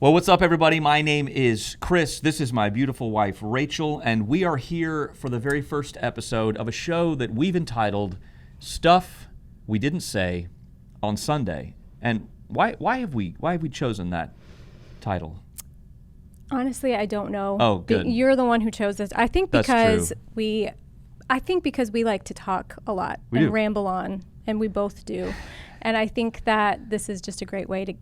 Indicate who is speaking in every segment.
Speaker 1: Well, what's up, everybody? My name is Chris. This is my beautiful wife, Rachel, and we are here for the very first episode of a show that we've entitled Stuff We Didn't Say on Sunday. And why have we chosen that title?
Speaker 2: Honestly, I don't know.
Speaker 1: Oh, good.
Speaker 2: You're the one who chose this. I think because
Speaker 1: That's true.
Speaker 2: we like to talk a lot
Speaker 1: We
Speaker 2: and
Speaker 1: do.
Speaker 2: ramble on, and we both do. And I think that this is just a great way to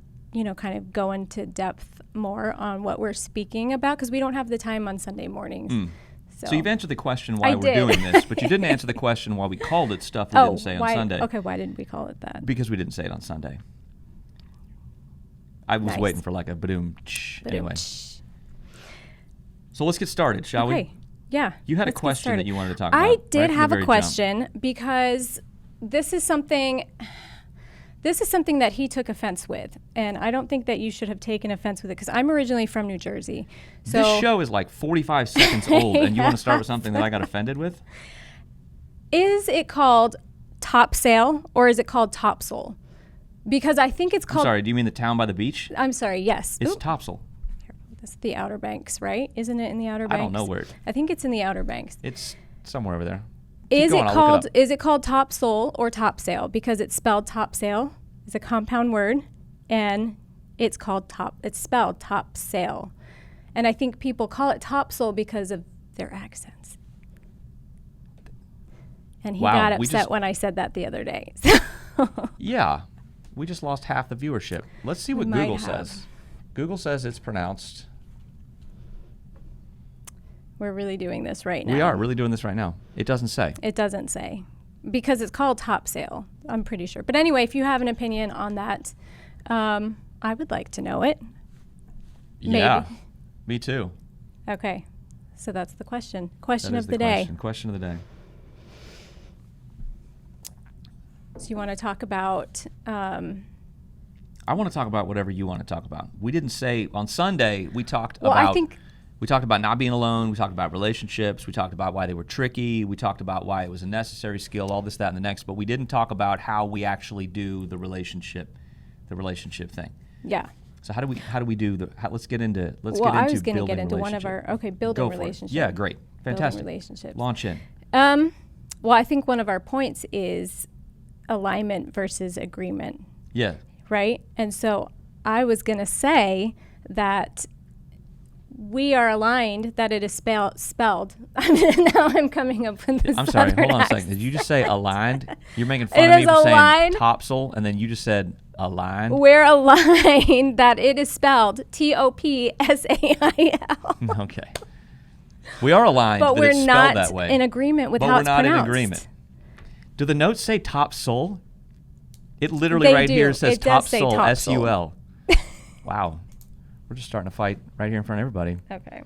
Speaker 2: kind of go into depth more on what we're speaking about, because we don't have the time on Sunday mornings.
Speaker 1: So you've answered the question why
Speaker 2: I
Speaker 1: we're
Speaker 2: did.
Speaker 1: doing this, but you didn't answer the question why we called it Stuff We Didn't Say on Sunday.
Speaker 2: Okay, why didn't we call it that?
Speaker 1: Because we didn't say it on Sunday. I was
Speaker 2: Nice.
Speaker 1: waiting for like a ba-doom. Anyway,
Speaker 2: Shh.
Speaker 1: so let's get started, shall
Speaker 2: Okay, yeah.
Speaker 1: You had a
Speaker 2: let's get
Speaker 1: question that
Speaker 2: started.
Speaker 1: you wanted to talk about.
Speaker 2: I did
Speaker 1: right from the
Speaker 2: have
Speaker 1: very
Speaker 2: a
Speaker 1: jump.
Speaker 2: question because this is something that he took offense with, and I don't think that you should have taken offense with it, because I'm originally from New Jersey. So
Speaker 1: This show is like 45 seconds old, and you want to start with something that I got offended with?
Speaker 2: is it called topsail or is it called topsail? Because I think it's
Speaker 1: I'm
Speaker 2: called.
Speaker 1: sorry, do you mean the town by the beach?
Speaker 2: I'm sorry. Yes.
Speaker 1: It's
Speaker 2: Oop,
Speaker 1: Topsail.
Speaker 2: that's the Outer Banks, right? Isn't it in the Outer
Speaker 1: I
Speaker 2: Banks?
Speaker 1: don't know where.
Speaker 2: I think it's in the Outer Banks.
Speaker 1: It's somewhere over there. Keep
Speaker 2: Is
Speaker 1: going,
Speaker 2: it
Speaker 1: I'll look
Speaker 2: called?
Speaker 1: up.
Speaker 2: Is it called topsail or topsail? Because it's spelled topsail. It's a compound word, and it's called It's spelled topsail, and I think people call it topsail because of their accents. And he
Speaker 1: Wow,
Speaker 2: got
Speaker 1: we
Speaker 2: upset
Speaker 1: just-
Speaker 2: when I said that the other day.
Speaker 1: Yeah, we just lost half the viewership. Let's see what
Speaker 2: We might
Speaker 1: Google
Speaker 2: have.
Speaker 1: says. Google says it's pronounced.
Speaker 2: We're really doing this right now.
Speaker 1: We are really doing this right now. It doesn't say.
Speaker 2: It doesn't say, because it's called topsail, I'm pretty sure. But anyway, if you have an opinion on that, I would like to know it.
Speaker 1: Yeah,
Speaker 2: Maybe.
Speaker 1: me too.
Speaker 2: Okay, so that's the question.
Speaker 1: That
Speaker 2: Question
Speaker 1: is
Speaker 2: of the day.
Speaker 1: Question of the day.
Speaker 2: So you want to talk about,
Speaker 1: I want to talk about whatever you want to talk about. We didn't say on Sunday. We talked
Speaker 2: well,
Speaker 1: about.
Speaker 2: I think,
Speaker 1: We talked about not being alone. We talked about relationships. We talked about why they were tricky. We talked about why it was a necessary skill, all this, that, and the next. But we didn't talk about how we actually do the relationship thing.
Speaker 2: yeah.
Speaker 1: So how do we do the? Let's get into.
Speaker 2: I was going to
Speaker 1: building
Speaker 2: get into one of
Speaker 1: relationship.
Speaker 2: building
Speaker 1: Go for it.
Speaker 2: relationships.
Speaker 1: Yeah, great, fantastic.
Speaker 2: Building relationships.
Speaker 1: Launch in.
Speaker 2: Well, I think one of our points is alignment versus agreement,
Speaker 1: Yeah.
Speaker 2: right? And so I was going to say that we are aligned, that it is spelled. Now I'm coming up with this.
Speaker 1: I'm sorry.
Speaker 2: Southern
Speaker 1: Hold on a
Speaker 2: accent.
Speaker 1: second. Did you just say aligned? You're making fun
Speaker 2: It
Speaker 1: of me
Speaker 2: is
Speaker 1: for saying
Speaker 2: aligned.
Speaker 1: topsail, and then you just said aligned.
Speaker 2: We're aligned that it is spelled Topsail.
Speaker 1: Okay. We are aligned,
Speaker 2: But
Speaker 1: that
Speaker 2: we're
Speaker 1: it's spelled
Speaker 2: not
Speaker 1: that way.
Speaker 2: in agreement with
Speaker 1: But
Speaker 2: how
Speaker 1: we're
Speaker 2: it's
Speaker 1: not
Speaker 2: pronounced.
Speaker 1: in agreement. Do the notes say top soul? It literally
Speaker 2: They
Speaker 1: right
Speaker 2: do.
Speaker 1: here says
Speaker 2: It
Speaker 1: top
Speaker 2: does say
Speaker 1: soul,
Speaker 2: top
Speaker 1: S-U-L. Wow. We're just starting to fight right here in front of everybody.
Speaker 2: Okay.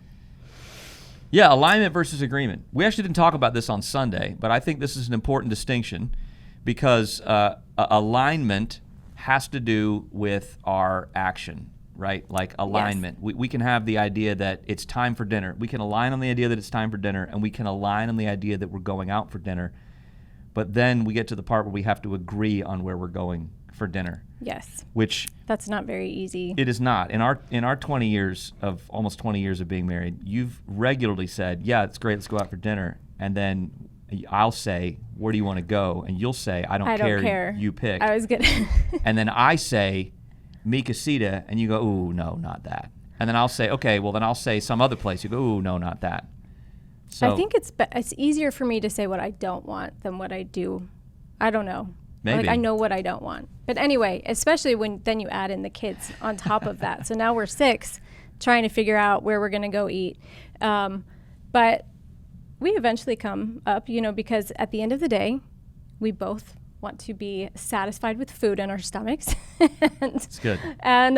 Speaker 1: Yeah, alignment versus agreement. We actually didn't talk about this on Sunday, but I think this is an important distinction because alignment has to do with our action, right? Like alignment.
Speaker 2: Yes.
Speaker 1: We can have the idea that it's time for dinner. We can align on the idea that it's time for dinner, and we can align on the idea that we're going out for dinner. But then we get to the part where we have to agree on where we're going for dinner,
Speaker 2: Yes.
Speaker 1: which
Speaker 2: That's not very easy.
Speaker 1: it is not. In our 20 years of almost 20 years of being married, you've regularly said, "Yeah, it's great. Let's go out for dinner." And then I'll say, "Where do you want to go?" And you'll say, "I don't care. You pick."
Speaker 2: I was good.
Speaker 1: And then I say, "Mi casita," and you go, "Ooh, no, not that." And then I'll say, "Okay, well then I'll say some other place." You go, "Ooh, no, not that." So
Speaker 2: I think it's easier for me to say what I don't want than what I do. I don't know.
Speaker 1: Maybe.
Speaker 2: Like, I know what I don't want. But anyway, especially when then you add in the kids on top of that. So now we're 6 trying to figure out where we're going to go eat. But we eventually come up, because at the end of the day, we both want to be satisfied with food in our stomachs.
Speaker 1: it's good.
Speaker 2: And,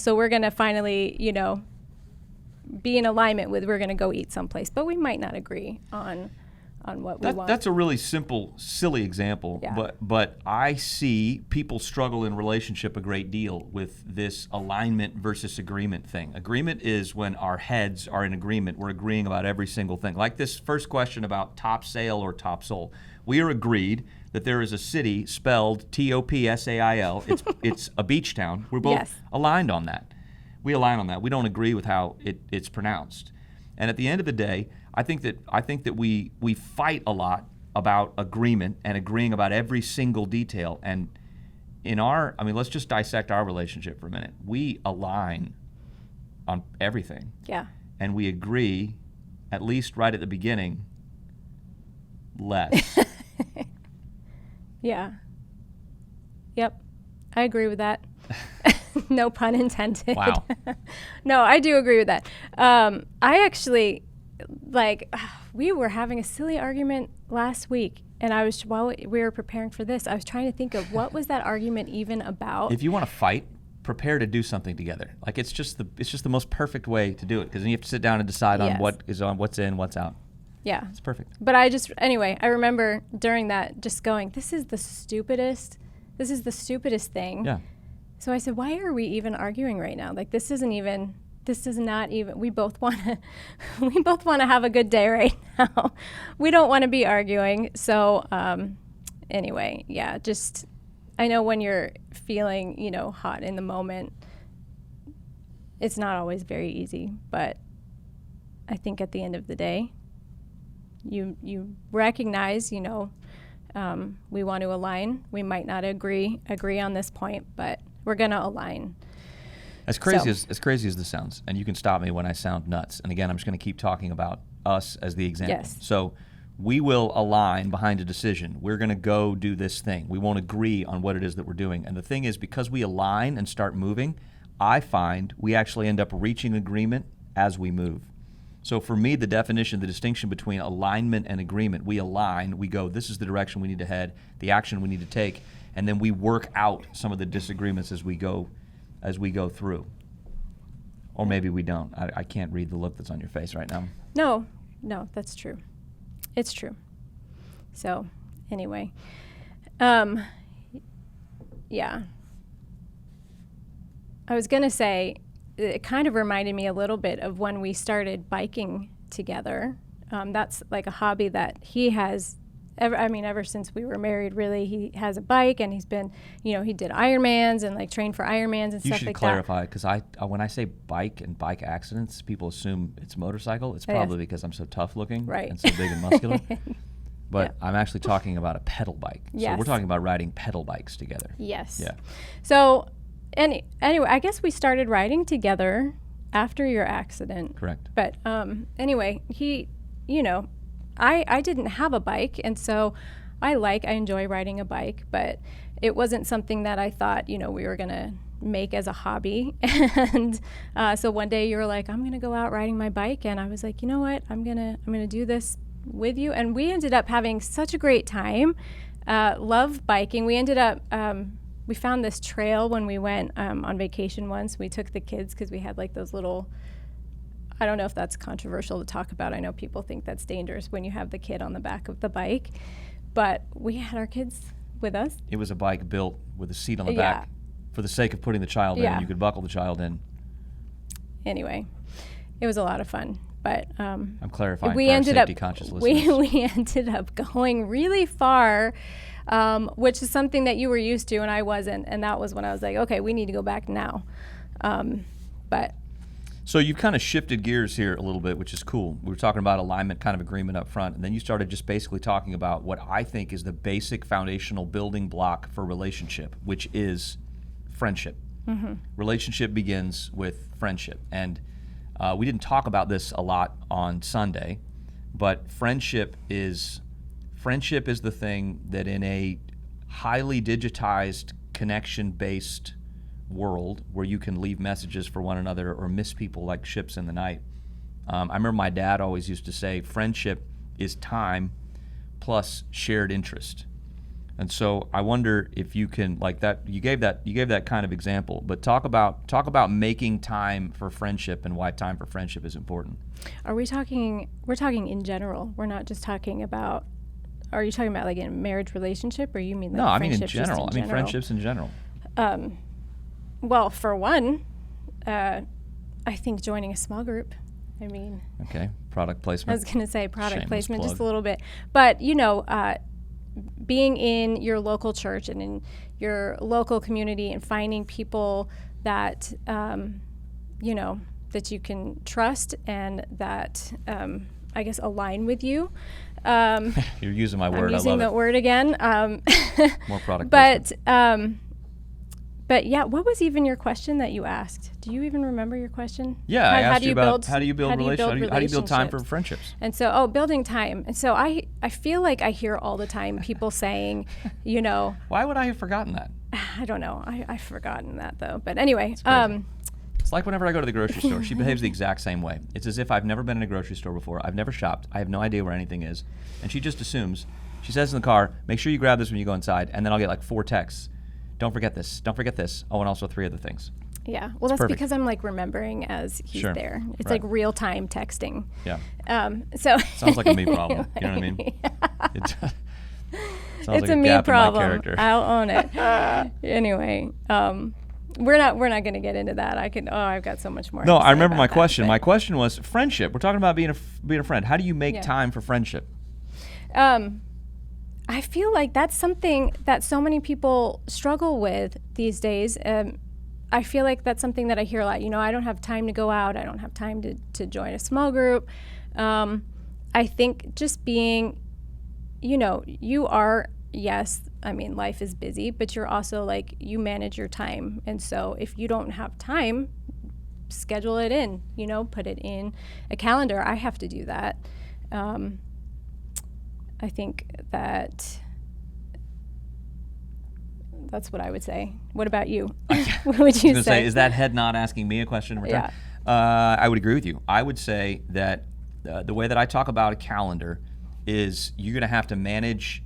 Speaker 2: so we're going to finally, be in alignment with we're going to go eat someplace. But we might not agree on what we want.
Speaker 1: That's a really simple, silly example,
Speaker 2: Yeah.
Speaker 1: but I see people struggle in relationship a great deal with this alignment versus agreement thing. Agreement is when our heads are in agreement. We're agreeing about every single thing. Like this first question about topsail or topsail. We are agreed that there is a city spelled Topsail. It's a beach town. We're both
Speaker 2: Yes.
Speaker 1: aligned on that. We align on that. We don't agree with how it's pronounced. And at the end of the day, I think that we fight a lot about agreement and agreeing about every single detail. And let's just dissect our relationship for a minute. We align on everything.
Speaker 2: Yeah.
Speaker 1: And we agree, at least right at the beginning, less.
Speaker 2: Yeah. Yep. I agree with that. No pun intended.
Speaker 1: Wow.
Speaker 2: No, I do agree with that. I actually, we were having a silly argument last week, and while we were preparing for this, I was trying to think of what was that argument even about.
Speaker 1: If you want to fight, prepare to do something together. Like it's just the most perfect way to do it, because then you have to sit down and decide on what's in, what's out.
Speaker 2: Yeah.
Speaker 1: It's perfect.
Speaker 2: But I remember during that just going, this is the stupidest thing.
Speaker 1: Yeah.
Speaker 2: So I said, why are we even arguing right now? Like this is not even, we both want to have a good day right now. We don't want to be arguing. So anyway, yeah, just, I know when you're feeling, hot in the moment, it's not always very easy, but I think at the end of the day, you recognize, we want to align. We might not agree on this point, but we're going to align.
Speaker 1: As crazy as this sounds, and you can stop me when I sound nuts. And again, I'm just going to keep talking about us as the example.
Speaker 2: Yes.
Speaker 1: So we will align behind a decision. We're going to go do this thing. We won't agree on what it is that we're doing. And the thing is, because we align and start moving, I find we actually end up reaching agreement as we move. So for me, the distinction between alignment and agreement, we align, we go, this is the direction we need to head, the action we need to take, and then we work out some of the disagreements as we go through. Or maybe we don't. I can't read the look that's on your face right now.
Speaker 2: No, that's true. It's true. So anyway, yeah. I was going to say, it kind of reminded me a little bit of when we started biking together. That's like a hobby that he has, ever since we were married, really. He has a bike, and he's been, he did Ironmans and trained for Ironmans and stuff like that.
Speaker 1: You should clarify, because when I say bike and bike accidents, people assume it's motorcycle. It's probably because I'm so tough looking,
Speaker 2: right,
Speaker 1: and so big and muscular. But
Speaker 2: yeah.
Speaker 1: I'm actually talking about a pedal bike.
Speaker 2: Yes.
Speaker 1: So we're talking about riding pedal bikes together.
Speaker 2: Yes.
Speaker 1: Yeah.
Speaker 2: So anyway, I guess we started riding together after your accident.
Speaker 1: Correct.
Speaker 2: But anyway, he, I didn't have a bike, and so I enjoy riding a bike, but it wasn't something that I thought, we were going to make as a hobby. And so one day you were like, I'm going to go out riding my bike, and I was like, you know what? I'm going to do this with you. And we ended up having such a great time. Love biking. We ended up we found this trail when we went on vacation once. We took the kids because we had those little, I don't know if that's controversial to talk about. I know people think that's dangerous when you have the kid on the back of the bike, but we had our kids with us.
Speaker 1: It was a bike built with a seat on the back for the sake of putting the child in. You could buckle the child in.
Speaker 2: Anyway, it was a lot of fun. But
Speaker 1: I'm clarifying for our safety-conscious listeners.
Speaker 2: We ended up going really far, which is something that you were used to and I wasn't. And that was when I was like, okay, we need to go back now.
Speaker 1: So you've kind of shifted gears here a little bit, which is cool. We were talking about alignment, kind of agreement up front, and then you started just basically talking about what I think is the basic foundational building block for relationship, which is friendship. Mm-hmm. Relationship begins with friendship. And we didn't talk about this a lot on Sunday, but friendship is the thing that in a highly digitized, connection-based world where you can leave messages for one another or miss people like ships in the night. I remember my dad always used to say, friendship is time plus shared interest. And so I wonder if you can, like that, you gave that kind of example, but talk about making time for friendship and why time for friendship is important.
Speaker 2: We're talking in general. We're not just talking about, are you talking about like in a marriage relationship, or you mean like
Speaker 1: no, I mean in
Speaker 2: friendships
Speaker 1: general. I mean friendships in general.
Speaker 2: Well, for one, I think joining a small group. I mean.
Speaker 1: Okay, product placement.
Speaker 2: I was going to say product
Speaker 1: Shameless
Speaker 2: placement
Speaker 1: plug.
Speaker 2: Just a little bit. But, being in your local church and in your local community and finding people that that you can trust and that, I guess, align with you.
Speaker 1: You're using my word.
Speaker 2: I'm using the word again.
Speaker 1: More product.
Speaker 2: But yeah, what was even your question that you asked? Do you even remember your question?
Speaker 1: Yeah, I asked you about how do you build relationships? How do you build time for friendships?
Speaker 2: And so, building time. And so I feel like I hear all the time people saying,
Speaker 1: Why would I have forgotten that?
Speaker 2: I don't know. I've forgotten that though. But anyway,
Speaker 1: it's like whenever I go to the grocery store, she behaves the exact same way. It's as if I've never been in a grocery store before. I've never shopped. I have no idea where anything is. And she just assumes. She says in the car, make sure you grab this when you go inside. And then I'll get like 4 texts. Don't forget this. Don't forget this. Oh, and also 3 other things.
Speaker 2: Yeah. Well, that's perfect. Because I'm like remembering as he's there. It's like real time texting.
Speaker 1: Yeah.
Speaker 2: So
Speaker 1: sounds like a me problem. You know what I mean?
Speaker 2: Yeah.
Speaker 1: Sounds
Speaker 2: it's
Speaker 1: like
Speaker 2: a me problem.
Speaker 1: In
Speaker 2: I'll own it. Anyway, we're not going to get into that. I've got so much more.
Speaker 1: No, I remember my question. My question was friendship. We're talking about being a friend. How do you make time for friendship?
Speaker 2: I feel like that's something that so many people struggle with these days. I feel like that's something that I hear a lot. I don't have time to go out. I don't have time to join a small group. I think just being, you are, yes, I mean, life is busy, but you're also like, you manage your time. And so if you don't have time, schedule it in, put it in a calendar. I have to do that. I think that's what I would say. What about you? What would you say?
Speaker 1: Is that head nod asking me a question in return?
Speaker 2: Yeah.
Speaker 1: I would agree with you. I would say that the way that I talk about a calendar is you're going to have to manage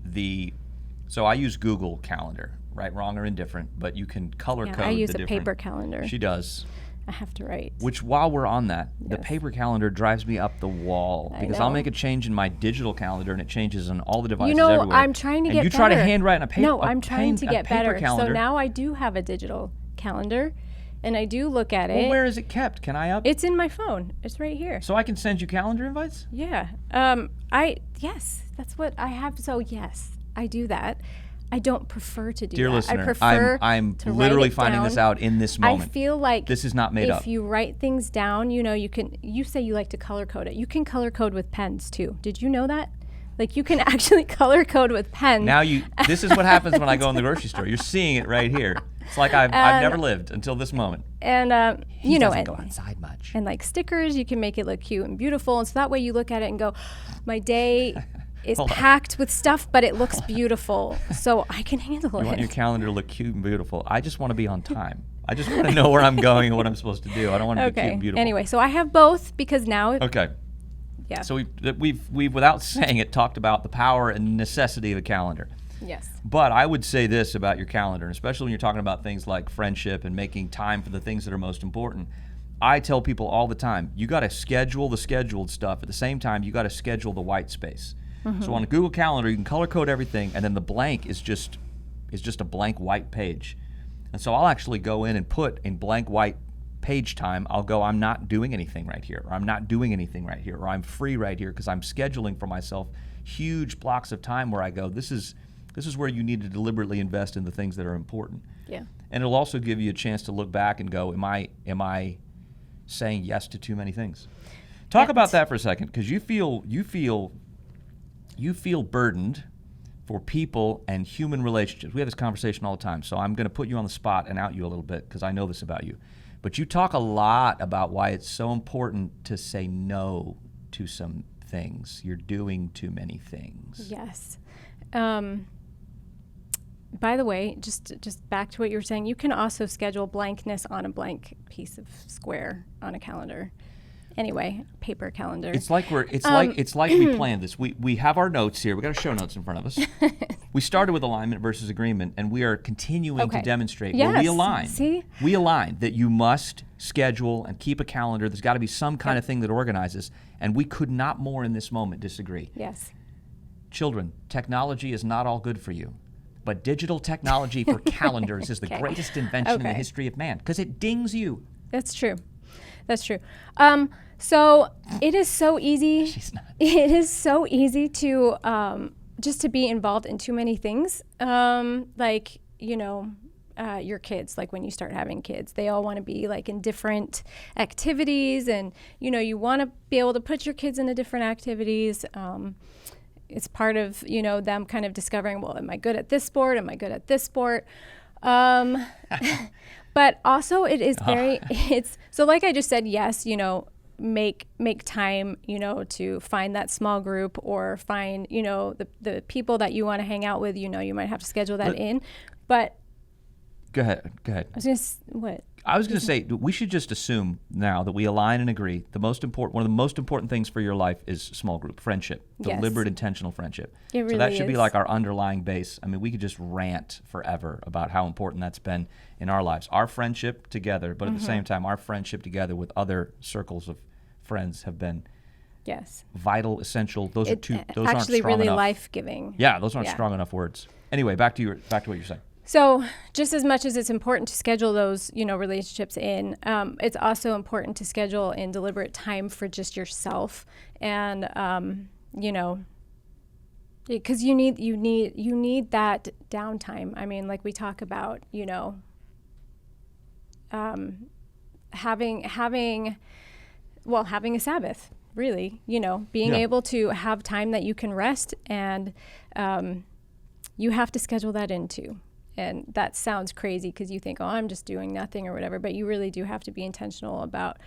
Speaker 1: so I use Google Calendar, right, wrong or indifferent, but you can color code
Speaker 2: I use
Speaker 1: the
Speaker 2: a paper calendar.
Speaker 1: She does.
Speaker 2: I have to write.
Speaker 1: Which, while we're on that, the paper calendar drives me up the wall because I'll make a change in my digital calendar and it changes on all the devices everywhere.
Speaker 2: I'm trying to get better.
Speaker 1: You try to handwrite on a paper.
Speaker 2: No, I'm trying to get better.
Speaker 1: Calendar.
Speaker 2: So now I do have a digital calendar, and I do look at it.
Speaker 1: Well, where is it kept? Can I
Speaker 2: It's in my phone. It's right here.
Speaker 1: So I can send you calendar invites?
Speaker 2: Yeah. Yes, that's what I have. So yes, I do that. I don't prefer to do
Speaker 1: Dear
Speaker 2: that.
Speaker 1: listener,
Speaker 2: I prefer
Speaker 1: I'm
Speaker 2: to
Speaker 1: literally
Speaker 2: write it
Speaker 1: finding
Speaker 2: down.
Speaker 1: this out in this moment.
Speaker 2: I feel like
Speaker 1: this is not made up.
Speaker 2: If you write things down, you say you like to color code it. You can color code with pens too. Did you know that? Like you can actually color code with pens.
Speaker 1: Now this is what happens when I go in the grocery store. You're seeing it right here. It's like I've never lived until this moment.
Speaker 2: And
Speaker 1: he doesn't go outside much.
Speaker 2: And like stickers, you can make it look cute and beautiful. And so that way you look at it and go, my day is packed with stuff, but it looks beautiful, so I can handle it.
Speaker 1: You want your calendar to look cute and beautiful. I just want to be on time. I just want to know where I'm going and what I'm supposed to do. I don't want to be cute and beautiful.
Speaker 2: Anyway, so I have both because now.
Speaker 1: Okay.
Speaker 2: Yeah.
Speaker 1: So we've without saying it talked about the power and necessity of a calendar.
Speaker 2: Yes.
Speaker 1: But I would say this about your calendar, and especially when you're talking about things like friendship and making time for the things that are most important. I tell people all the time, you got to schedule the scheduled stuff. At the same time, you got to schedule the white space. Mm-hmm. So on a Google Calendar, you can color code everything, and then the blank is just a blank white page. And so I'll actually go in and put in blank white page time, I'll go, I'm not doing anything right here, or I'm not doing anything right here, or I'm free right here, because I'm scheduling for myself huge blocks of time where I go, this is where you need to deliberately invest in the things that are important.
Speaker 2: Yeah.
Speaker 1: And it'll also give you a chance to look back and go, am I saying yes to too many things? Talk about that for a second, because you feel burdened for people and human relationships. We have this conversation all the time, so I'm going to put you on the spot and out you a little bit because I know this about you. But you talk a lot about why it's so important to say no to some things. You're doing too many things.
Speaker 2: Yes. By the way, just back to what you were saying, you can also schedule blankness on a blank piece of square on a calendar. Anyway, paper calendar.
Speaker 1: It's like we planned this. We have our notes here. We got our show notes in front of us. We started with alignment versus agreement, and we are continuing to demonstrate where we align.
Speaker 2: See?
Speaker 1: We align that you must schedule and keep a calendar. There's got to be some kind of thing that organizes, and we could not more in this moment disagree.
Speaker 2: Yes.
Speaker 1: Children, technology is not all good for you, but digital technology for calendars is the greatest invention in the history of man because it dings you.
Speaker 2: That's true. That's true. So it is so easy.
Speaker 1: She's not.
Speaker 2: It is so easy to just to be involved in too many things. your kids, like when you start having kids. They all want to be like in different activities, and you want to be able to put your kids into different activities. It's part of them kind of discovering, well, am I good at this sport? Am I good at this sport? But also it is very it's so, like I just said, yes, make time, to find that small group, or find, the people that you want to hang out with. You might have to schedule that in. But
Speaker 1: go ahead. I was going to say, we should just assume now that we align and agree one of the most important things for your life is small group friendship, deliberate, intentional friendship.
Speaker 2: It really
Speaker 1: so that should be
Speaker 2: is.
Speaker 1: like our underlying base. I mean, we could just rant forever about how important that's been in our lives. Our friendship together, but at the same time, our friendship together with other circles of friends have been vital, essential. Those aren't strong
Speaker 2: actually really
Speaker 1: enough.
Speaker 2: Life-giving.
Speaker 1: Yeah, those aren't strong enough words. Anyway, back to what you're saying.
Speaker 2: So just as much as it's important to schedule those, relationships in, it's also important to schedule in deliberate time for just yourself, and because you need that downtime. I mean, like we talk about, having a Sabbath, really, being able to have time that you can rest, and you have to schedule that in too. And that sounds crazy because you think, oh, I'm just doing nothing or whatever, but you really do have to be intentional about,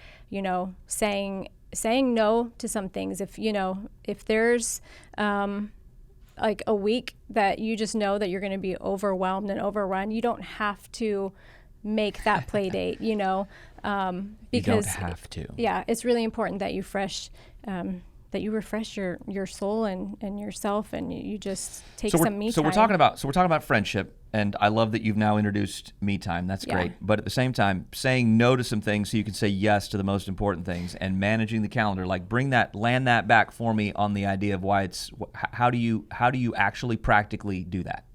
Speaker 2: saying no to some things. If there's like a week that you just know that you're going to be overwhelmed and overrun, you don't have to make that play date, because
Speaker 1: you don't have to.
Speaker 2: Yeah, it's really important that you refresh your soul and yourself, and you just take some me time.
Speaker 1: So we're talking about friendship, and I love that you've now introduced me time. That's great. But at the same time, saying no to some things so you can say yes to the most important things, and managing the calendar, like land that back for me on the idea of why how do you actually practically do that?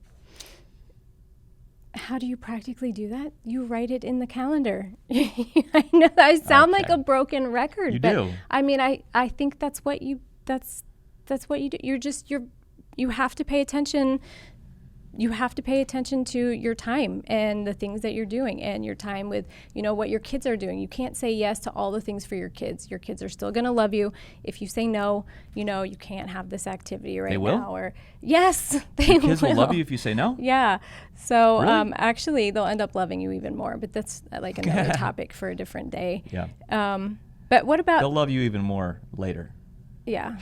Speaker 2: How do you practically do that? You write it in the calendar. I know I sound like a broken record.
Speaker 1: You
Speaker 2: but
Speaker 1: do.
Speaker 2: I mean, I think that's what you do. You have to pay attention. You have to pay attention to your time and the things that you're doing, and your time with, what your kids are doing. You can't say yes to all the things for your kids. Your kids are still going to love you. If you say no, you can't have this activity right now. Or yes,
Speaker 1: Your kids will love you if you say no?
Speaker 2: Yeah. So
Speaker 1: Really?
Speaker 2: actually, they'll end up loving you even more. But that's like another topic for a different day.
Speaker 1: Yeah.
Speaker 2: But what about?
Speaker 1: They'll love you even more later.
Speaker 2: Yeah.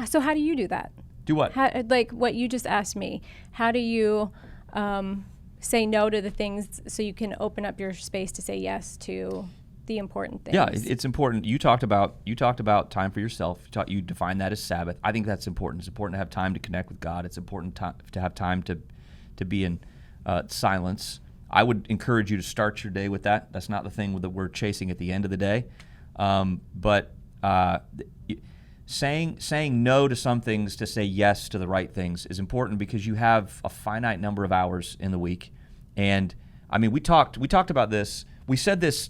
Speaker 2: So how do you do that?
Speaker 1: Do what?
Speaker 2: Like what you just asked me. How do you say no to the things so you can open up your space to say yes to the important things?
Speaker 1: Yeah, it's important. You talked about time for yourself. You defined that as Sabbath. I think that's important. It's important to have time to connect with God. It's important to have time to be in silence. I would encourage you to start your day with that. That's not the thing that we're chasing at the end of the day. But saying no to some things to say yes to the right things is important, because you have a finite number of hours in the week. And I mean, we talked about this. We said this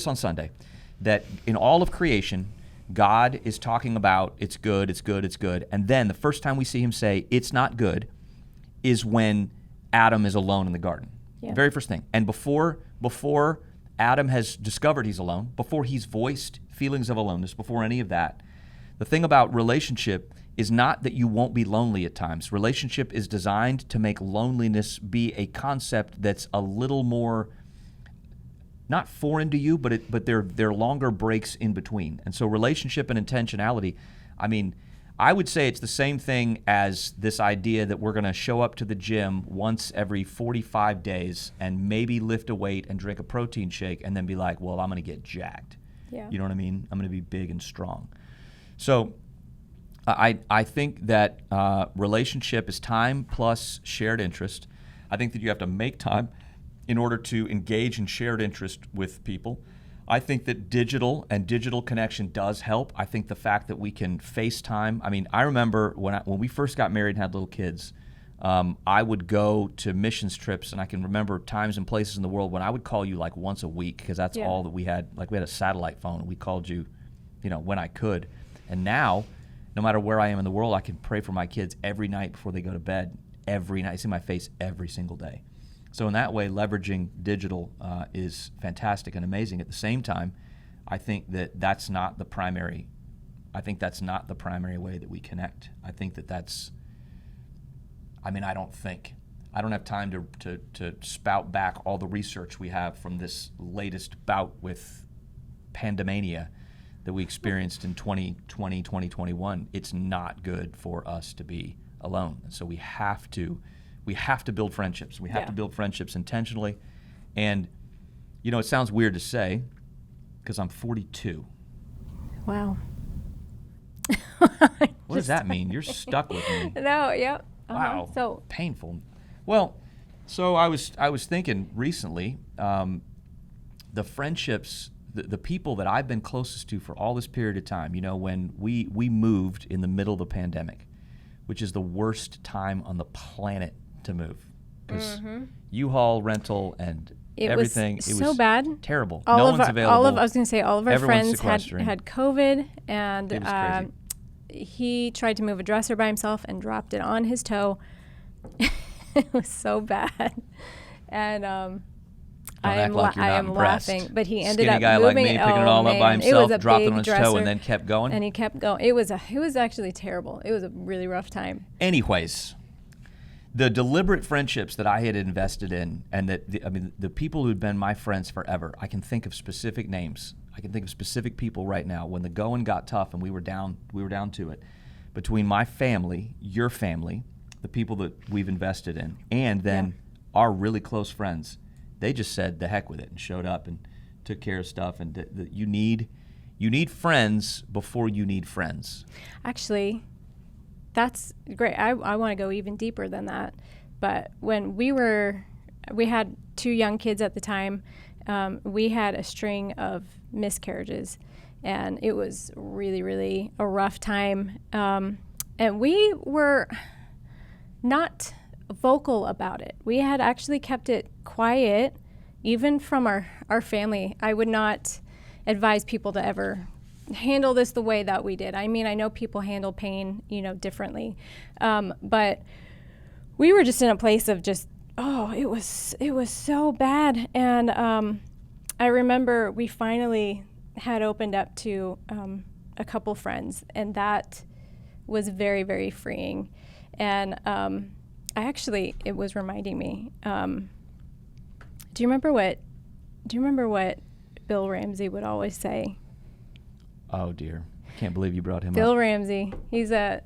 Speaker 1: on Sunday, that in all of creation, God is talking about it's good, it's good, it's good. And then the first time we see him say it's not good is when Adam is alone in the garden.
Speaker 2: Yeah.
Speaker 1: Very first thing. And before Adam has discovered he's alone, before he's voiced feelings of aloneness, before any of that, the thing about relationship is not that you won't be lonely at times. Relationship is designed to make loneliness be a concept that's a little more, not foreign to you, but there are longer breaks in between. And so relationship and intentionality, I mean, I would say it's the same thing as this idea that we're going to show up to the gym once every 45 days and maybe lift a weight and drink a protein shake and then be like, well, I'm going to get jacked.
Speaker 2: Yeah.
Speaker 1: You know what I mean? I'm going to be big and strong. So I think that relationship is time plus shared interest. I think that you have to make time in order to engage in shared interest with people. I think that digital connection does help. I think the fact that we can FaceTime. I mean, I remember when we first got married and had little kids, I would go to missions trips, and I can remember times and places in the world when I would call you like once a week, because that's all that we had. Like, we had a satellite phone, and we called you, when I could. And now, no matter where I am in the world, I can pray for my kids every night before they go to bed. Every night, I see my face every single day. So in that way, leveraging digital is fantastic and amazing. At the same time, I think that's not the primary. I think that's not the primary way that we connect. I think that's. I mean, I don't have time to spout back all the research we have from this latest bout with pandemania that we experienced in 2020, 2021. It's not good for us to be alone. So we have to build friendships. We have to build friendships intentionally. And, it sounds weird to say because I'm 42.
Speaker 2: Wow.
Speaker 1: What does that mean? You're stuck with me.
Speaker 2: No, yep.
Speaker 1: Wow.
Speaker 2: So
Speaker 1: painful. Well, so I was thinking recently, the friendships, the people that I've been closest to for all this period of time, when we moved in the middle of the pandemic, which is the worst time on the planet to move. Because U-Haul rental and everything.
Speaker 2: It was so bad.
Speaker 1: Terrible. No one's available.
Speaker 2: I was going to say all of our
Speaker 1: Everyone's
Speaker 2: friends had COVID, and
Speaker 1: It was crazy.
Speaker 2: He tried to move a dresser by himself and dropped it on his toe. It was so bad. And I am laughing. But he ended
Speaker 1: Skinny
Speaker 2: up
Speaker 1: guy
Speaker 2: moving
Speaker 1: like me, picking it all up by
Speaker 2: It
Speaker 1: himself,
Speaker 2: was a
Speaker 1: dropped it
Speaker 2: big
Speaker 1: on his
Speaker 2: dresser,
Speaker 1: toe, and then kept going.
Speaker 2: And he kept going. It was actually terrible. It was a really rough time.
Speaker 1: Anyways, the deliberate friendships that I had invested in, and the people who'd been my friends forever, I can think of specific names. I can think of specific people right now. When the going got tough and we were down to it, between my family, your family, the people that we've invested in, and then our really close friends, they just said the heck with it and showed up and took care of stuff. And you need friends before you need friends. Actually,
Speaker 2: that's great. I want to go even deeper than that. But when we had 2 young kids at the time, we had a string of miscarriages, and it was really, really a rough time. And we were not vocal about it. We had actually kept it quiet, even from our family. I would not advise people to ever handle this the way that we did. I mean, I know people handle pain, differently. But we were just in a place of just, it was so bad. And I remember we finally had opened up to a couple friends, and that was very, very freeing. And it was reminding me, do you remember what Bill Ramsey would always say?
Speaker 1: Oh dear, I can't believe you brought him up.
Speaker 2: Bill Ramsey, he's a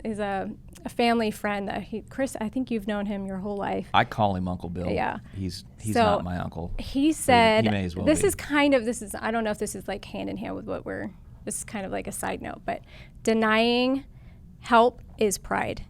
Speaker 2: family friend. Chris, I think you've known him your whole life.
Speaker 1: I call him Uncle Bill.
Speaker 2: Yeah,
Speaker 1: he's not my uncle.
Speaker 2: He said,
Speaker 1: he may as well
Speaker 2: this
Speaker 1: be.
Speaker 2: is I don't know if this is like hand in hand with this is kind of like a side note, but denying help is pride.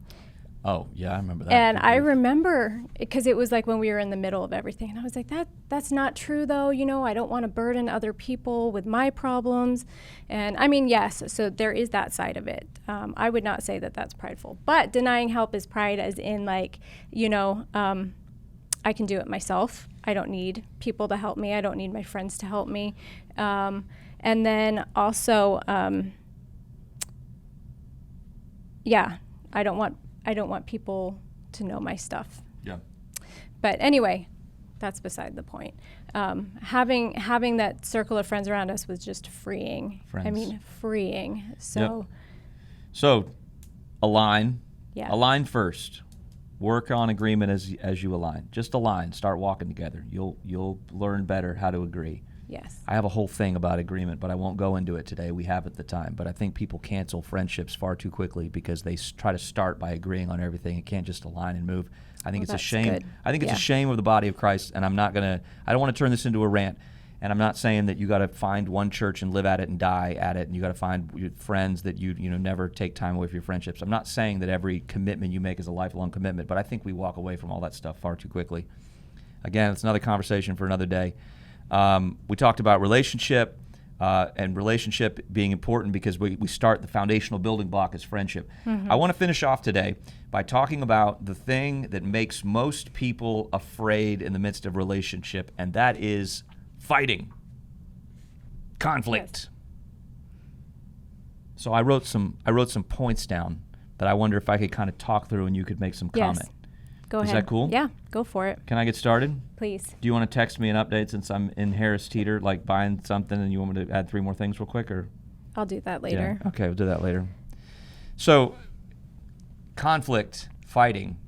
Speaker 1: Oh, yeah, I remember that.
Speaker 2: And I remember, because it was like when we were in the middle of everything, and I was like, that's not true, though. I don't want to burden other people with my problems. And I mean, yes, so there is that side of it. I would not say that that's prideful. But denying help is pride, as in like, I can do it myself. I don't need people to help me. I don't need my friends to help me. And then also, I don't want people to know my stuff.
Speaker 1: Yeah.
Speaker 2: But anyway, that's beside the point. Having that circle of friends around us was just freeing.
Speaker 1: Friends.
Speaker 2: I mean, freeing. So.
Speaker 1: Yep. So, align.
Speaker 2: Yeah.
Speaker 1: Align first. Work on agreement as you align. Just align. Start walking together. You'll learn better how to agree.
Speaker 2: Yes.
Speaker 1: I have a whole thing about agreement, but I won't go into it today. We have at the time. But I think people cancel friendships far too quickly because they try to start by agreeing on everything. It can't just align and move. I think it's a shame.
Speaker 2: Good.
Speaker 1: I think it's a shame of the body of Christ, and I don't want to turn this into a rant. And I'm not saying that you got to find one church and live at it and die at it, and you got to find friends that you never take time away from your friendships. I'm not saying that every commitment you make is a lifelong commitment, but I think we walk away from all that stuff far too quickly. Again, it's another conversation for another day. We talked about relationship and relationship being important because we start the foundational building block is friendship. Mm-hmm. I want to finish off today by talking about the thing that makes most people afraid in the midst of relationship, and that is fighting, conflict. Yes. So I wrote some points down that I wonder if I could kind of talk through and you could make some comment.
Speaker 2: Go ahead.
Speaker 1: Is that cool?
Speaker 2: Yeah, go for it.
Speaker 1: Can I get started?
Speaker 2: Please.
Speaker 1: Do you want to text me an update since I'm in Harris Teeter, like buying something, and you want me to add 3 more things real quick? Or
Speaker 2: I'll do that later.
Speaker 1: Yeah. Okay, we'll do that later. So, conflict, fighting,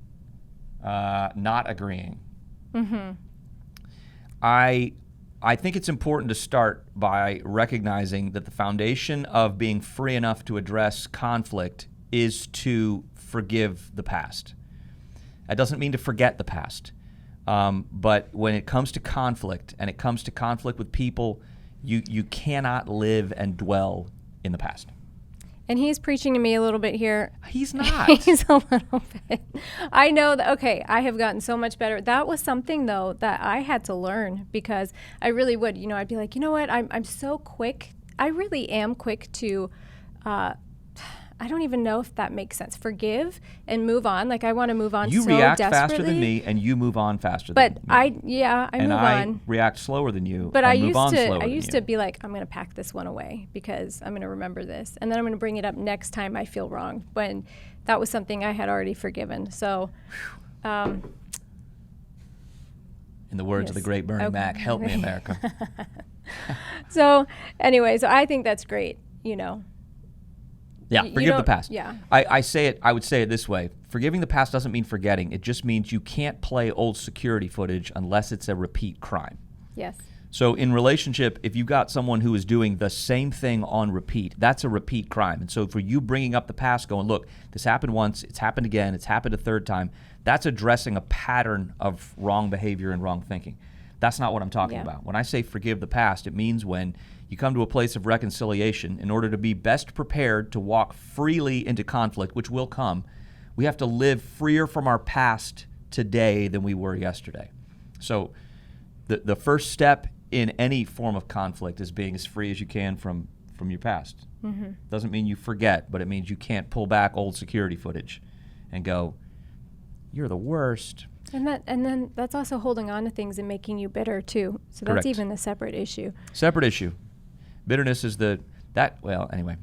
Speaker 1: not agreeing.
Speaker 2: Mm-hmm.
Speaker 1: I think it's important to start by recognizing that the foundation of being free enough to address conflict is to forgive the past. That doesn't mean to forget the past. But when it comes to conflict, and it comes to conflict with people, you cannot live and dwell in the past.
Speaker 2: And he's preaching to me a little bit here.
Speaker 1: He's not.
Speaker 2: He's a little bit. I know that, okay, I have gotten so much better. That was something, though, that I had to learn, because I really would. I'd be like, you know what, I'm so quick. I really am quick to, I don't even know if that makes sense. Forgive and move on. Like, I want to move on
Speaker 1: You
Speaker 2: so
Speaker 1: react
Speaker 2: desperately.
Speaker 1: faster than me, and you move on faster
Speaker 2: But
Speaker 1: than me.
Speaker 2: I
Speaker 1: and
Speaker 2: move
Speaker 1: I
Speaker 2: on.
Speaker 1: react slower than you,
Speaker 2: But
Speaker 1: and
Speaker 2: I
Speaker 1: move
Speaker 2: used
Speaker 1: on
Speaker 2: to
Speaker 1: slower than
Speaker 2: used
Speaker 1: you.
Speaker 2: to be like, I'm going to pack this one away because I'm going to remember this, and then I'm going to bring it up next time I feel wrong, when that was something I had already forgiven. So,
Speaker 1: In the words of the great Bernie Mac, help me, America.
Speaker 2: so anyway, so I think that's great.
Speaker 1: Yeah, forgive the past.
Speaker 2: Yeah.
Speaker 1: I would say it this way. Forgiving the past doesn't mean forgetting. It just means you can't play old security footage unless it's a repeat crime.
Speaker 2: Yes.
Speaker 1: So in relationship, if you've got someone who is doing the same thing on repeat, that's a repeat crime. And so for you bringing up the past, going, look, this happened once, it's happened again, it's happened a third time, that's addressing a pattern of wrong behavior and wrong thinking. That's not what I'm talking about. When I say forgive the past, it means when you come to a place of reconciliation, in order to be best prepared to walk freely into conflict, which will come, we have to live freer from our past today than we were yesterday. So the first step in any form of conflict is being as free as you can from your past. Mm-hmm. Doesn't mean you forget, but it means you can't pull back old security footage and go, you're the worst.
Speaker 2: And then that's also holding on to things and making you bitter too. So
Speaker 1: Correct.
Speaker 2: That's even a separate issue.
Speaker 1: Separate issue. Bitterness is anyway.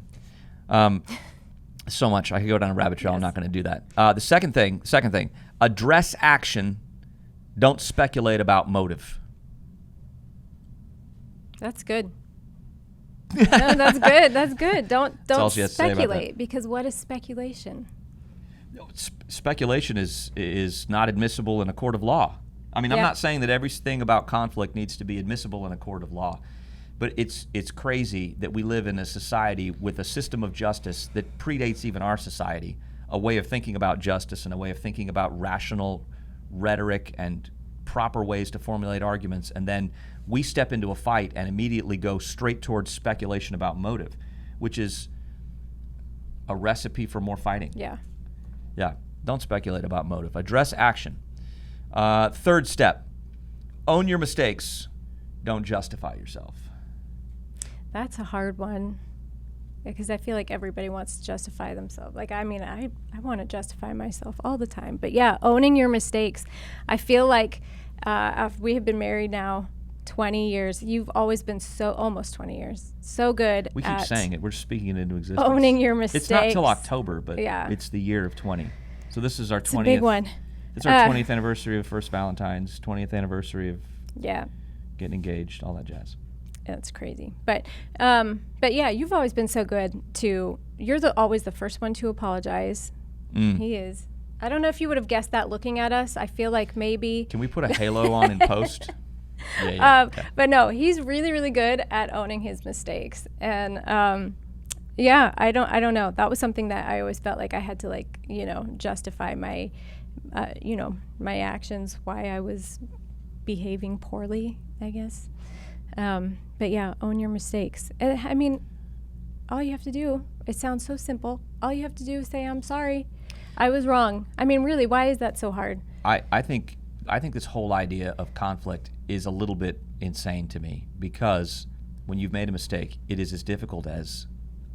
Speaker 1: So much. I could go down a rabbit trail. Yes. I'm not going to do that. The second thing, address action. Don't speculate about motive.
Speaker 2: That's good. No, that's good. That's good. Don't speculate, because what is speculation?
Speaker 1: Speculation is not admissible in a court of law. I mean, I'm not saying that everything about conflict needs to be admissible in a court of law, but it's crazy that we live in a society with a system of justice that predates even our society, a way of thinking about justice and a way of thinking about rational rhetoric and proper ways to formulate arguments, and then we step into a fight and immediately go straight towards speculation about motive, which is a recipe for more fighting. Yeah, don't speculate about motive. Address action. Third step, own your mistakes. Don't justify yourself.
Speaker 2: That's a hard one, because I feel like everybody wants to justify themselves. Like, I mean, I want to justify myself all the time. But yeah, owning your mistakes. I feel like we have been married now 20 years. You've always been almost 20 years. So good.
Speaker 1: We keep saying it. We're speaking it into existence.
Speaker 2: Owning your mistakes.
Speaker 1: It's not till October, but it's the year of 20. So this is our 20th.
Speaker 2: It's a big one.
Speaker 1: It's our 20th anniversary of First Valentine's, 20th anniversary of getting engaged, all that jazz.
Speaker 2: That's crazy. But yeah, you've always been so good to, you're always the first one to apologize. He is. I don't know if you would have guessed that looking at us. I feel like maybe.
Speaker 1: Can we put a halo on in post? Okay.
Speaker 2: But no, he's really, really good at owning his mistakes. And I don't know. That was something that I always felt like I had to justify my, my actions, why I was behaving poorly, I guess. But yeah, own your mistakes. I mean, all you have to do, it sounds so simple. All you have to do is say, I'm sorry, I was wrong. I mean, really, why is that so hard?
Speaker 1: I think this whole idea of conflict is a little bit insane to me, because when you've made a mistake, it is as difficult as,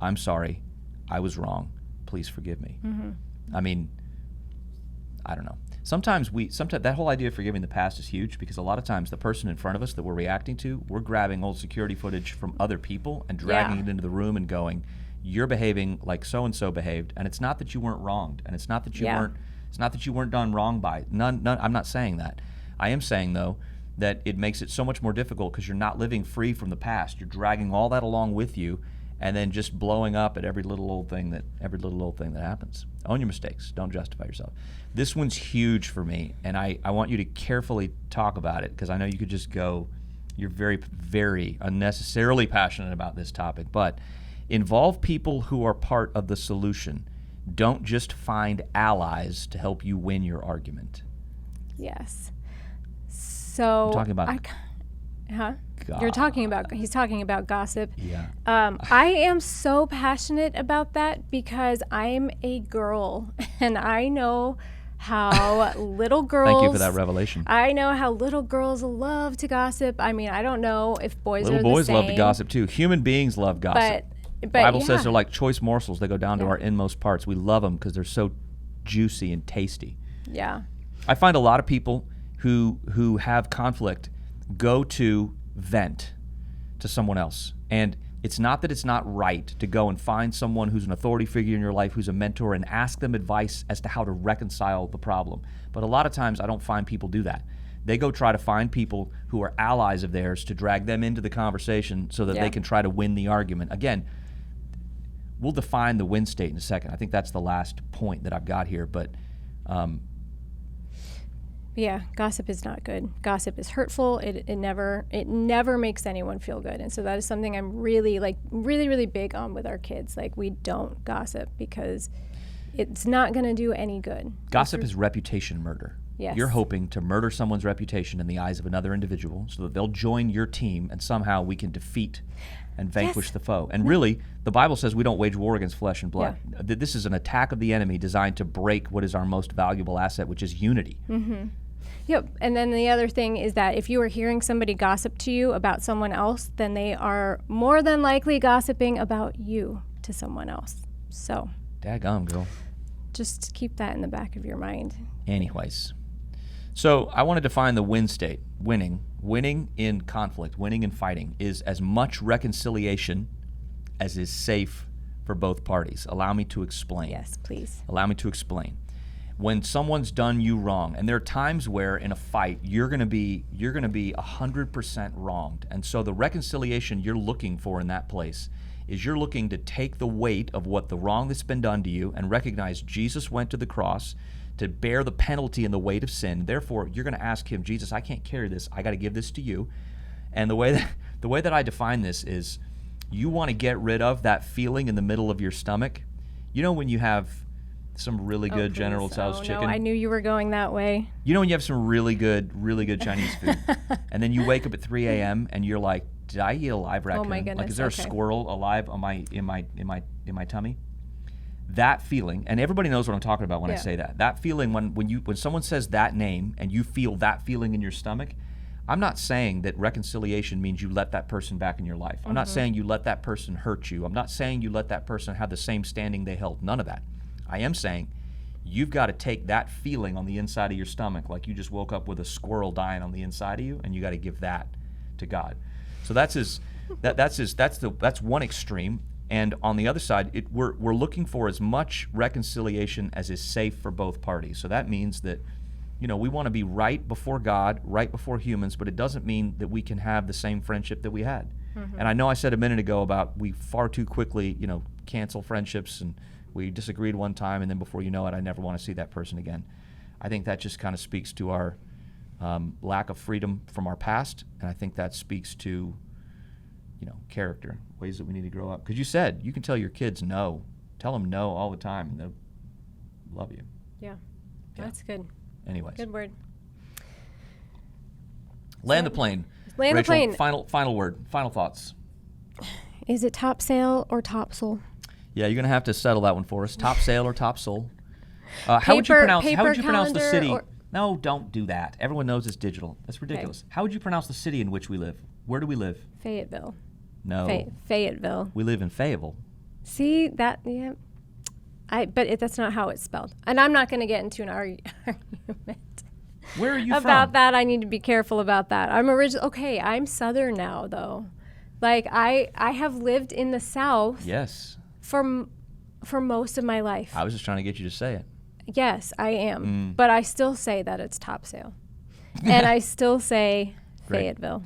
Speaker 1: I'm sorry, I was wrong, please forgive me. Mm-hmm. I mean, I don't know. Sometimes that whole idea of forgiving the past is huge, because a lot of times the person in front of us that we're reacting to, we're grabbing old security footage from other people and dragging it into the room and going, you're behaving like so-and-so behaved, and it's not that you weren't wronged, and it's not that you weren't It's not that you weren't done wrong by it. None, I'm not saying that. I am saying, though, that it makes it so much more difficult because you're not living free from the past. You're dragging all that along with you and then just blowing up at every little old thing that happens. Own your mistakes. Don't justify yourself. This one's huge for me, and I want you to carefully talk about it because I know you could just go, you're very, very unnecessarily passionate about this topic, but involve people who are part of the solution. Don't just find allies to help you win your argument.
Speaker 2: Yes. So
Speaker 1: I'm talking about
Speaker 2: he's talking about gossip.
Speaker 1: Yeah.
Speaker 2: I am so passionate about that because I'm a girl and I know how little girls.
Speaker 1: Thank you for that revelation.
Speaker 2: I know how little girls love to gossip. I mean, I don't know if boys are the same.
Speaker 1: Little boys love to gossip too. Human beings love gossip.
Speaker 2: But
Speaker 1: Bible says they're like choice morsels. They go down to our inmost parts. We love them because they're so juicy and tasty.
Speaker 2: Yeah.
Speaker 1: I find a lot of people who have conflict go to vent to someone else. And it's not that it's not right to go and find someone who's an authority figure in your life, who's a mentor, and ask them advice as to how to reconcile the problem. But a lot of times I don't find people do that. They go try to find people who are allies of theirs to drag them into the conversation so that they can try to win the argument. Again, we'll define the win state in a second. I think that's the last point that I've got here. But
Speaker 2: yeah, gossip is not good. Gossip is hurtful. It never makes anyone feel good. And so that is something I'm really big on with our kids. Like, we don't gossip because it's not going to do any good.
Speaker 1: Gossip is reputation murder.
Speaker 2: Yes.
Speaker 1: You're hoping to murder someone's reputation in the eyes of another individual so that they'll join your team and somehow we can defeat and vanquish the foe. And really, the Bible says we don't wage war against flesh and blood. Yeah. This is an attack of the enemy designed to break what is our most valuable asset, which is unity.
Speaker 2: Mm-hmm. Yep. And then the other thing is that if you are hearing somebody gossip to you about someone else, then they are more than likely gossiping about you to someone else. So
Speaker 1: daggum, girl.
Speaker 2: Just keep that in the back of your mind.
Speaker 1: Anyways. So I want to define the win state. Winning in conflict, winning in fighting is as much reconciliation as is safe for both parties. Allow me to explain.
Speaker 2: Yes, please.
Speaker 1: Allow me to explain. When someone's done you wrong, and there are times where in a fight you're going to be 100% wronged, and so the reconciliation you're looking for in that place is you're looking to take the weight of what the wrong that's been done to you and recognize Jesus went to the cross to bear the penalty and the weight of sin. Therefore, you're going to ask him, Jesus, I can't carry this. I got to give this to you. And the way that I define this is, you want to get rid of that feeling in the middle of your stomach. You know when you have some really good General Tso's chicken?
Speaker 2: No, I knew you were going that way.
Speaker 1: You know when you have some really good Chinese food, and then you wake up at 3 a.m. and you're like, did I eat a live raccoon?
Speaker 2: Oh my goodness.
Speaker 1: Like, is there a squirrel alive on in my tummy? That feeling, and everybody knows what I'm talking about when I say that. That feeling when someone says that name and you feel that feeling in your stomach, I'm not saying that reconciliation means you let that person back in your life. I'm not saying you let that person hurt you. I'm not saying you let that person have the same standing they held. None of that. I am saying you've got to take that feeling on the inside of your stomach, like you just woke up with a squirrel dying on the inside of you, and you got to give that to God. So that's one extreme. And on the other side, we're looking for as much reconciliation as is safe for both parties. So that means that, we want to be right before God, right before humans, but it doesn't mean that we can have the same friendship that we had. Mm-hmm. And I know I said a minute ago about we far too quickly, cancel friendships, and we disagreed one time, and then before you know it, I never want to see that person again. I think that just kind of speaks to our lack of freedom from our past, and I think that speaks to character, ways that we need to grow up. Because you said you can tell your kids no. Tell them no all the time, and they'll love you.
Speaker 2: Yeah. That's good.
Speaker 1: Anyways.
Speaker 2: Good word.
Speaker 1: Land the plane.
Speaker 2: Land
Speaker 1: Rachel,
Speaker 2: the plane.
Speaker 1: Final word. Final thoughts.
Speaker 2: Is it topsail or topsail?
Speaker 1: Yeah, you're going to have to settle that one for us. Topsail or topsail? How would you pronounce the city? No, don't do that. Everyone knows it's digital. That's ridiculous. Okay. How would you pronounce the city in which we live? Where do we live?
Speaker 2: Fayetteville.
Speaker 1: No.
Speaker 2: Fayetteville.
Speaker 1: We live in Fayetteville.
Speaker 2: See, that, yeah. That's not how it's spelled. And I'm not going to get into an argument.
Speaker 1: Where are you from?
Speaker 2: About that, I need to be careful about that. I'm Southern now, though. Like, I have lived in the South.
Speaker 1: Yes.
Speaker 2: For most of my life.
Speaker 1: I was just trying to get you to say it.
Speaker 2: Yes, I am. But I still say that it's Topsail. And I still say Fayetteville.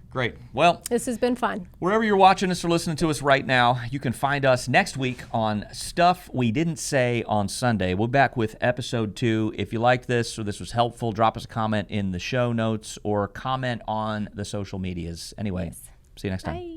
Speaker 1: Great. Well,
Speaker 2: this has been fun.
Speaker 1: Wherever you're watching us or listening to us right now, you can find us next week on Stuff We Didn't Say on Sunday. We'll be back with episode 2. If you liked this or this was helpful, drop us a comment in the show notes or comment on the social medias. Anyway, see you next time.
Speaker 2: Bye.